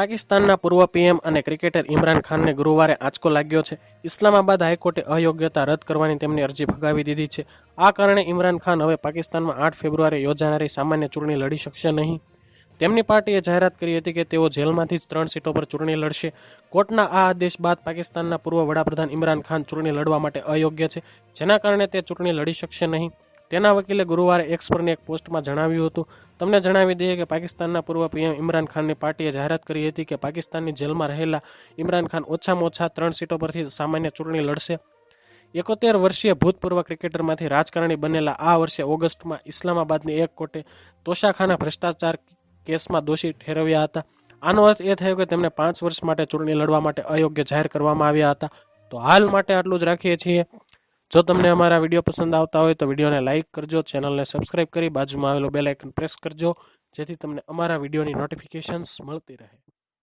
પાકિસ્તાનના પૂર્વ પીએમ અને ક્રિકેટર ઇમરાન ખાનને ગુરુવારે આંચકો લાગ્યો છે. ઇસ્લામાબાદ હાઈકોર્ટે અયોગ્યતા રદ કરવાની તેમની અરજી ફગાવી દીધી છે. આ કારણે ઇમરાન ખાન હવે પાકિસ્તાનમાં 8 ફેબ્રુઆરીએ યોજાનારી સામાન્ય ચૂંટણી લડી શકશે નહીં. તેમની પાર્ટીએ જાહેરાત કરી હતી કે તેઓ જેલમાંથી જ 3 સીટો પર ચૂંટણી લડશે. કોર્ટના આ આદેશ બાદ પાકિસ્તાનના પૂર્વ વડાપ્રધાન ઇમરાન ખાન ચૂંટણી લડવા માટે અયોગ્ય છે, જેના કારણે તે ચૂંટણી લડી શકશે નહીં. તેના વકીલે ગુરુવારે એક્સ પરની એક પોસ્ટમાં જણાવ્યું હતું. તમને જણાવી દઈએ કે પાકિસ્તાનના પૂર્વ પીએમ ઇમરાન ખાનની પાર્ટીએ જાહેરાત કરી હતી કે પાકિસ્તાનની જેલમાં રહેલા ઇમરાન ખાન ઓછામાં ઓછા 3 સીટો પરથી સામાન્ય ચૂંટણી લડશે. 71 વર્ષીય ભૂતપૂર્વ ક્રિકેટરમાંથી રાજકારણી બનેલા આ વર્ષે ઓગસ્ટમાં ઇસ્લામાબાદની એક કોર્ટે તોશાખાના ભ્રષ્ટાચાર કેસમાં દોષી ઠેરવ્યા હતા. આનો અર્થ એ થયો કે તેમને 5 વર્ષ માટે ચૂંટણી લડવા માટે અયોગ્ય જાહેર કરવામાં આવ્યા હતા. તો હાલ માટે આટલું જ રાખીએ છીએ. જો તમને અમારા વિડીયો પસંદ આવતા હોય તો વિડીયોને લાઇક કરજો, ચેનલને સબસ્ક્રાઇબ કરી બાજુમાં આવેલો બેલ આઇકન પ્રેસ કરજો, જેથી તમને અમારા વિડીયોની નોટિફિકેશન્સ મળતી રહે.